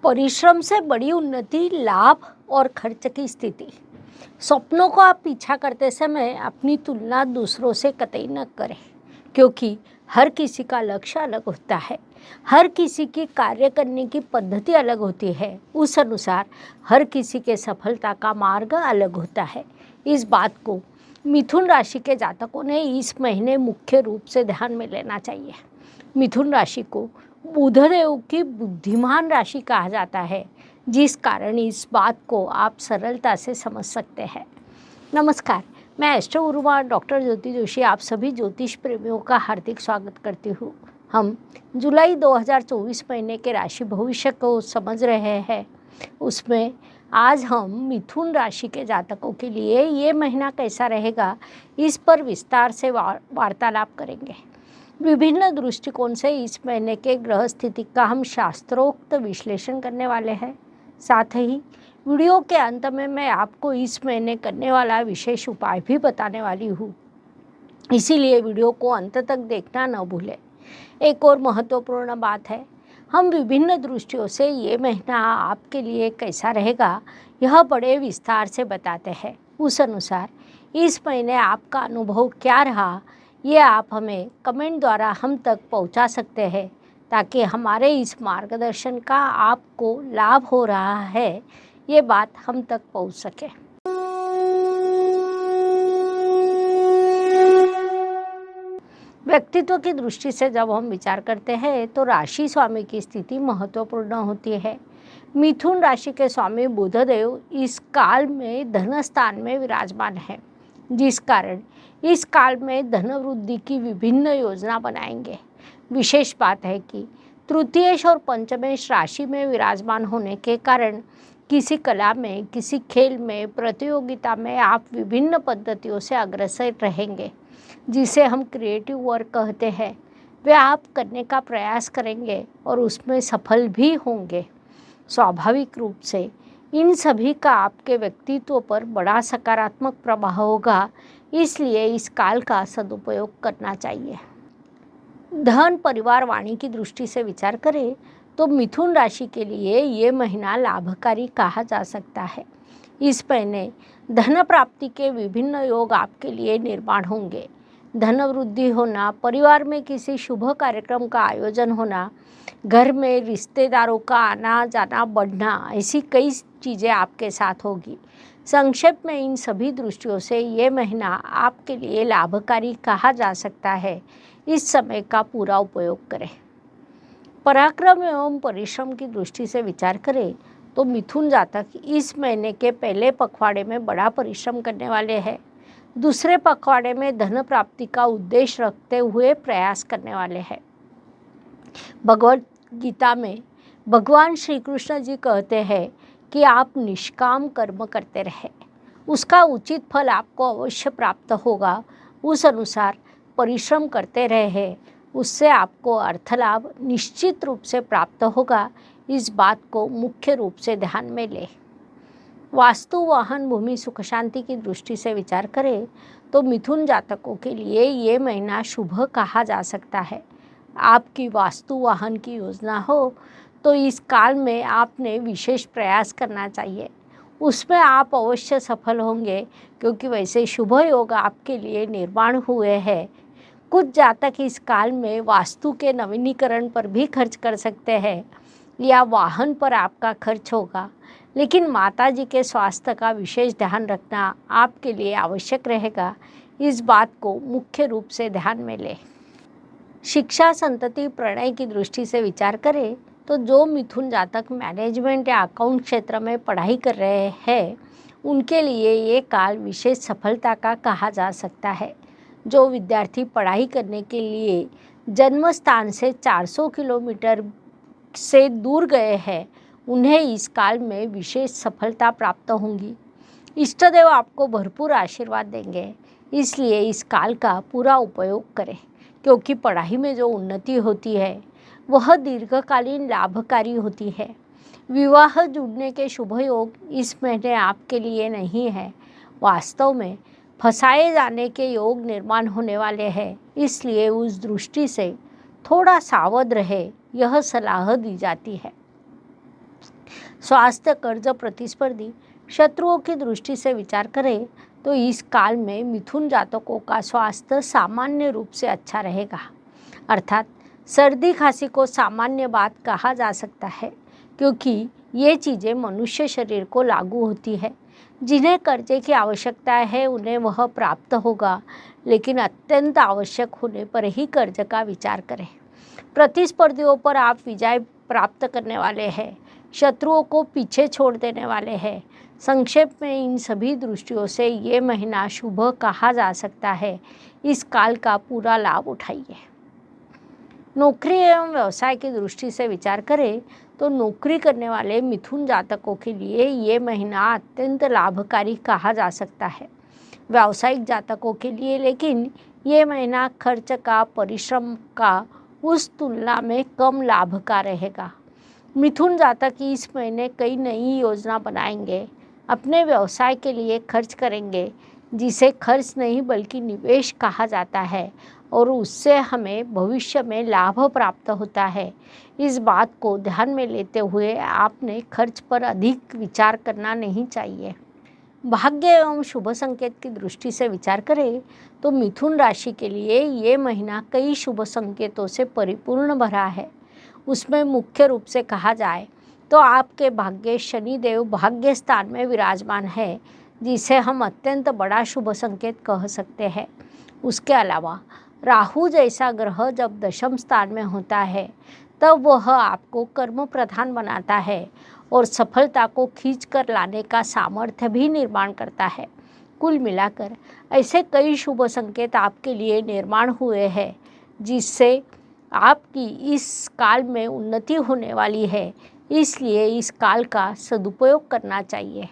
परिश्रम से बड़ी उन्नति, लाभ और खर्च की स्थिति। सपनों को आप पीछा करते समय अपनी तुलना दूसरों से कतई न करें, क्योंकि हर किसी का लक्ष्य अलग होता है। हर किसी की कार्य करने की पद्धति अलग होती है। उस अनुसार हर किसी के सफलता का मार्ग अलग होता है। इस बात को मिथुन राशि के जातकों ने इस महीने मुख्य रूप से ध्यान में लेना चाहिए। मिथुन राशि को बुधदेव की बुद्धिमान राशि कहा जाता है, जिस कारण इस बात को आप सरलता से समझ सकते हैं। नमस्कार, मैं एस्ट्रो गुरुमा डॉक्टर ज्योति जोशी आप सभी ज्योतिष प्रेमियों का हार्दिक स्वागत करती हूँ। हम जुलाई 2024 महीने के राशि भविष्य को समझ रहे हैं। उसमें आज हम मिथुन राशि के जातकों के लिए ये महीना कैसा रहेगा, इस पर विस्तार से वार्तालाप करेंगे। विभिन्न दृष्टिकोण से इस महीने के ग्रह स्थिति का हम शास्त्रोक्त विश्लेषण करने वाले हैं। साथ ही वीडियो के अंत में मैं आपको इस महीने करने वाला विशेष उपाय भी बताने वाली हूँ, इसीलिए वीडियो को अंत तक देखना न भूलें। एक और महत्वपूर्ण बात है, हम विभिन्न दृष्टियों से ये महीना आपके लिए कैसा रहेगा यह बड़े विस्तार से बताते हैं। उस अनुसार इस महीने आपका अनुभव क्या रहा, ये आप हमें कमेंट द्वारा हम तक पहुंचा सकते हैं, ताकि हमारे इस मार्गदर्शन का आपको लाभ हो रहा है ये बात हम तक पहुंच सके। व्यक्तित्व की दृष्टि से जब हम विचार करते हैं तो राशि स्वामी की स्थिति महत्वपूर्ण होती है। मिथुन राशि के स्वामी बुधदेव इस काल में धन स्थान में विराजमान है, जिस कारण इस काल में धन वृद्धि की विभिन्न योजना बनाएंगे। विशेष बात है कि तृतीयेश और पंचमेश राशि में विराजमान होने के कारण किसी कला में, किसी खेल में, प्रतियोगिता में आप विभिन्न पद्धतियों से अग्रसर रहेंगे, जिसे हम क्रिएटिव वर्क कहते हैं। वे आप करने का प्रयास करेंगे और उसमें सफल भी होंगे। स्वाभाविक रूप से इन सभी का आपके व्यक्तित्व पर बड़ा सकारात्मक प्रभाव होगा, इसलिए इस काल का सदुपयोग करना चाहिए। धन, परिवार, वाणी की दृष्टि से विचार करें तो मिथुन राशि के लिए ये महीना लाभकारी कहा जा सकता है। इस महीने धन प्राप्ति के विभिन्न योग आपके लिए निर्माण होंगे। धन वृद्धि होना, परिवार में किसी शुभ कार्यक्रम का आयोजन होना, घर में रिश्तेदारों का आना जाना बढ़ना, ऐसी कई चीज़ें आपके साथ होगी। संक्षेप में इन सभी दृष्टियों से ये महीना आपके लिए लाभकारी कहा जा सकता है। इस समय का पूरा उपयोग करें। पराक्रम एवं परिश्रम की दृष्टि से विचार करें तो मिथुन जातक इस महीने के पहले पखवाड़े में बड़ा परिश्रम करने वाले हैं। दूसरे पखवाड़े में धन प्राप्ति का उद्देश्य रखते हुए प्रयास करने वाले हैं। भगवद गीता में भगवान श्री कृष्ण जी कहते हैं कि आप निष्काम कर्म करते रहे, उसका उचित फल आपको अवश्य प्राप्त होगा। उस अनुसार परिश्रम करते रहे, उससे आपको अर्थ लाभ निश्चित रूप से प्राप्त होगा। इस बात को मुख्य रूप से ध्यान में लें। वास्तु, वाहन, भूमि, सुख शांति की दृष्टि से विचार करें तो मिथुन जातकों के लिए ये महीना शुभ कहा जा सकता है। आपकी वास्तु वाहन की योजना हो तो इस काल में आपने विशेष प्रयास करना चाहिए, उसमें आप अवश्य सफल होंगे, क्योंकि वैसे शुभ योग आपके लिए निर्माण हुए हैं। कुछ जातक इस काल में वास्तु के नवीनीकरण पर भी खर्च कर सकते हैं या वाहन पर आपका खर्च होगा, लेकिन माता जी के स्वास्थ्य का विशेष ध्यान रखना आपके लिए आवश्यक रहेगा। इस बात को मुख्य रूप से ध्यान में लें। शिक्षा, संतति, प्रणय की दृष्टि से विचार करें तो जो मिथुन जातक मैनेजमेंट या अकाउंट क्षेत्र में पढ़ाई कर रहे हैं, उनके लिए ये काल विशेष सफलता का कहा जा सकता है। जो विद्यार्थी पढ़ाई करने के लिए जन्म स्थान से 400 किलोमीटर से दूर गए हैं, उन्हें इस काल में विशेष सफलता प्राप्त होंगी। इष्टदेव आपको भरपूर आशीर्वाद देंगे, इसलिए इस काल का पूरा उपयोग करें, क्योंकि पढ़ाई में जो उन्नति होती है वह दीर्घकालीन लाभकारी होती है। विवाह जुड़ने के शुभ योग इस महीने आपके लिए नहीं है। वास्तव में फंसाए जाने के योग निर्माण होने वाले हैं, इसलिए उस दृष्टि से थोड़ा सावध रहे, यह सलाह दी जाती है। स्वास्थ्य, कर्ज, प्रतिस्पर्धी, शत्रुओं की दृष्टि से विचार करें तो इस काल में मिथुन जातकों का स्वास्थ्य सामान्य रूप से अच्छा रहेगा। अर्थात सर्दी खांसी को सामान्य बात कहा जा सकता है, क्योंकि ये चीज़ें मनुष्य शरीर को लागू होती है। जिन्हें कर्जे की आवश्यकता है उन्हें वह प्राप्त होगा, लेकिन अत्यंत आवश्यक होने पर ही कर्ज का विचार करें। प्रतिस्पर्धियों पर आप विजय प्राप्त करने वाले हैं, शत्रुओं को पीछे छोड़ देने वाले हैं। संक्षेप में इन सभी दृष्टियों से ये महीना शुभ कहा जा सकता है। इस काल का पूरा लाभ उठाइए। नौकरी एवं व्यवसाय की दृष्टि से विचार करें तो नौकरी करने वाले मिथुन जातकों के लिए ये महीना अत्यंत लाभकारी कहा जा सकता है। व्यावसायिक जातकों के लिए लेकिन ये महीना खर्च का, परिश्रम का उस तुलना में कम लाभ का रहेगा। मिथुन जातक इस महीने कई नई योजना बनाएंगे, अपने व्यवसाय के लिए खर्च करेंगे, जिसे खर्च नहीं बल्कि निवेश कहा जाता है, और उससे हमें भविष्य में लाभ प्राप्त होता है। इस बात को ध्यान में लेते हुए आपने खर्च पर अधिक विचार करना नहीं चाहिए। भाग्य एवं शुभ संकेत की दृष्टि से विचार करें तो मिथुन राशि के लिए ये महीना कई शुभ संकेतों से परिपूर्ण भरा है। उसमें मुख्य रूप से कहा जाए तो आपके भाग्य शनिदेव भाग्य स्थान में विराजमान है, जिसे हम अत्यंत बड़ा शुभ संकेत कह सकते हैं। उसके अलावा राहु जैसा ग्रह जब दशम स्थान में होता है तब वह आपको कर्म प्रधान बनाता है और सफलता को खींच कर लाने का सामर्थ्य भी निर्माण करता है। कुल मिलाकर ऐसे कई शुभ संकेत आपके लिए निर्माण हुए हैं, जिससे आपकी इस काल में उन्नति होने वाली है। इसलिए इस काल का सदुपयोग करना चाहिए।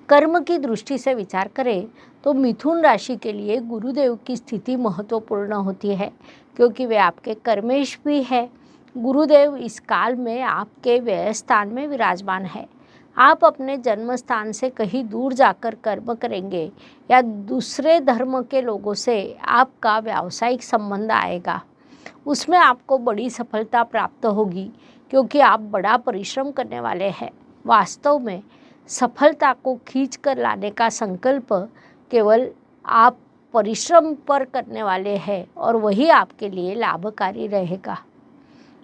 कर्म की दृष्टि से विचार करें तो मिथुन राशि के लिए गुरुदेव की स्थिति महत्वपूर्ण होती है, क्योंकि वे आपके कर्मेश भी है। गुरुदेव इस काल में आपके व्यय स्थान में विराजमान है। आप अपने जन्म स्थान से कहीं दूर जाकर कर्म करेंगे या दूसरे धर्म के लोगों से आपका व्यावसायिक संबंध आएगा। उसमें आपको बड़ी सफलता प्राप्त होगी, क्योंकि आप बड़ा परिश्रम करने वाले हैं। वास्तव में सफलता को खींच कर लाने का संकल्प केवल आप परिश्रम पर करने वाले हैं, और वही आपके लिए लाभकारी रहेगा।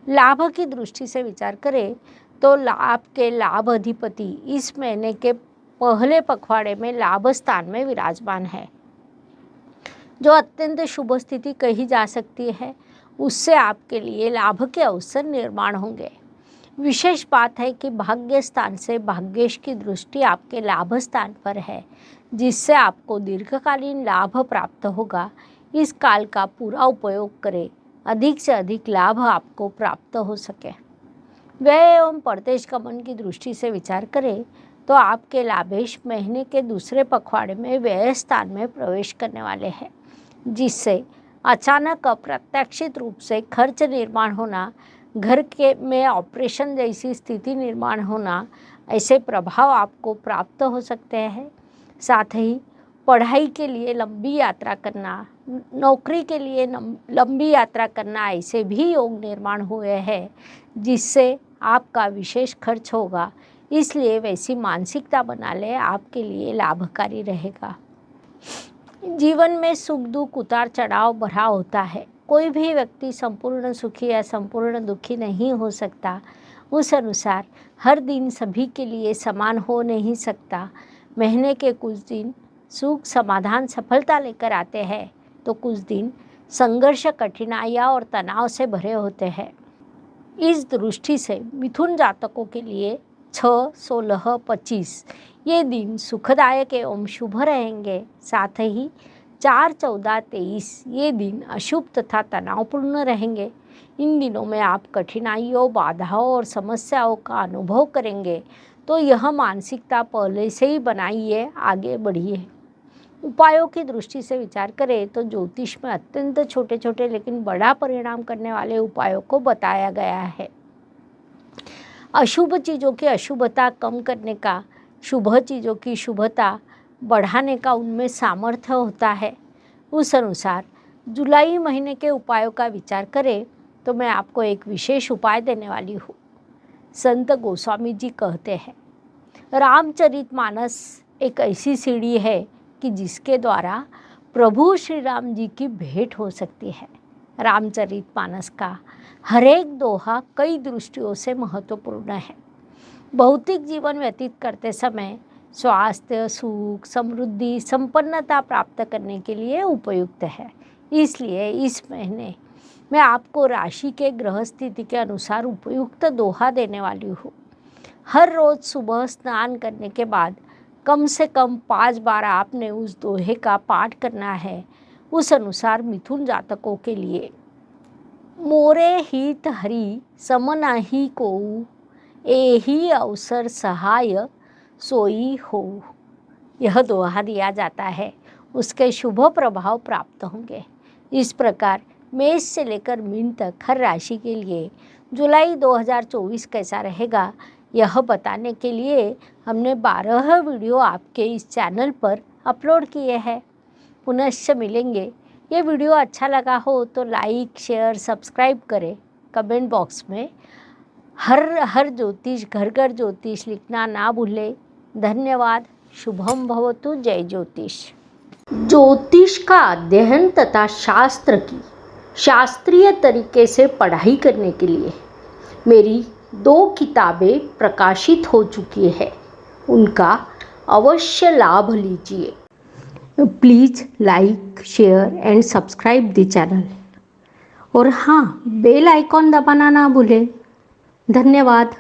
लाभ की दृष्टि से विचार करें तो आपके लाभ अधिपति इस महीने के पहले पखवाड़े में लाभ स्थान में विराजमान है, जो अत्यंत शुभ स्थिति कही जा सकती है। उससे आपके लिए लाभ के अवसर निर्माण होंगे। विशेष बात है कि भाग्य स्थान से भाग्येश की दृष्टि आपके लाभ स्थान पर है, जिससे आपको दीर्घकालीन लाभ प्राप्त होगा। इस काल का पूरा उपयोग करें, अधिक से अधिक लाभ आपको प्राप्त हो सके। व्यय एवं परदेश गमन की दृष्टि से विचार करें तो आपके लाभेश महीने के दूसरे पखवाड़े में व्यय स्थान में प्रवेश करने वाले हैं, जिससे अचानक अप्रत्याशित रूप से खर्च निर्माण होना, घर के में ऑपरेशन जैसी स्थिति निर्माण होना, ऐसे प्रभाव आपको प्राप्त हो सकते हैं। साथ ही पढ़ाई के लिए लंबी यात्रा करना, नौकरी के लिए लंबी यात्रा करना, ऐसे भी योग निर्माण हुए हैं, जिससे आपका विशेष खर्च होगा। इसलिए वैसी मानसिकता बना ले, आपके लिए लाभकारी रहेगा। जीवन में सुख दुख उतार चढ़ाव भरा होता है। कोई भी व्यक्ति संपूर्ण सुखी या संपूर्ण दुखी नहीं हो सकता। उस अनुसार हर दिन सभी के लिए समान हो नहीं सकता। महीने के कुछ दिन सुख, समाधान, सफलता लेकर आते हैं, तो कुछ दिन संघर्ष, कठिनाइयाँ और तनाव से भरे होते हैं। इस दृष्टि से मिथुन जातकों के लिए 6, 16, 25 ये दिन सुखदायक एवं शुभ रहेंगे। साथ ही 4, 14, 23 ये दिन अशुभ तथा तनावपूर्ण रहेंगे। इन दिनों में आप कठिनाइयों, बाधाओं और समस्याओं का अनुभव करेंगे, तो यह मानसिकता पहले से ही बनाइए, आगे बढ़िए। उपायों की दृष्टि से विचार करें तो ज्योतिष में अत्यंत छोटे छोटे लेकिन बड़ा परिणाम करने वाले उपायों को बताया गया है। अशुभ चीज़ों की अशुभता कम करने का, शुभ चीज़ों की शुभता बढ़ाने का उनमें सामर्थ्य होता है। उस अनुसार जुलाई महीने के उपायों का विचार करें तो मैं आपको एक विशेष उपाय देने वाली हूँ। संत गोस्वामी जी कहते हैं, रामचरितमानस एक ऐसी सीढ़ी है कि जिसके द्वारा प्रभु श्री राम जी की भेंट हो सकती है। रामचरितमानस का हर एक दोहा कई दृष्टियों से महत्वपूर्ण है। भौतिक जीवन व्यतीत करते समय स्वास्थ्य, सुख, समृद्धि, संपन्नता प्राप्त करने के लिए उपयुक्त है। इसलिए इस महीने मैं आपको राशि के ग्रह स्थिति के अनुसार उपयुक्त दोहा देने वाली हूँ। हर रोज़ सुबह स्नान करने के बाद कम से कम 5 बार आपने उस दोहे का पाठ करना है। उस अनुसार मिथुन जातकों के लिए, मोरे हित हरि सम नाही कोउ, एही अवसर सहाय सोई हो, यह दोहा दिया जाता है। उसके शुभ प्रभाव प्राप्त होंगे। इस प्रकार मेष से लेकर मीन तक हर राशि के लिए जुलाई 2024 कैसा रहेगा, यह बताने के लिए हमने 12 वीडियो आपके इस चैनल पर अपलोड किए हैं। पुनश्च मिलेंगे। ये वीडियो अच्छा लगा हो तो लाइक, शेयर, सब्सक्राइब करें। कमेंट बॉक्स में हर ज्योतिष, घर घर ज्योतिष लिखना ना भूलें। धन्यवाद। शुभम भवतु। जय ज्योतिष। ज्योतिष का अध्ययन तथा शास्त्र की शास्त्रीय तरीके से पढ़ाई करने के लिए मेरी 2 किताबें प्रकाशित हो चुकी है। उनका अवश्य लाभ लीजिए। Please like, share and subscribe the channel. और हाँ, बेल आइकॉन दबाना ना भूलें। धन्यवाद।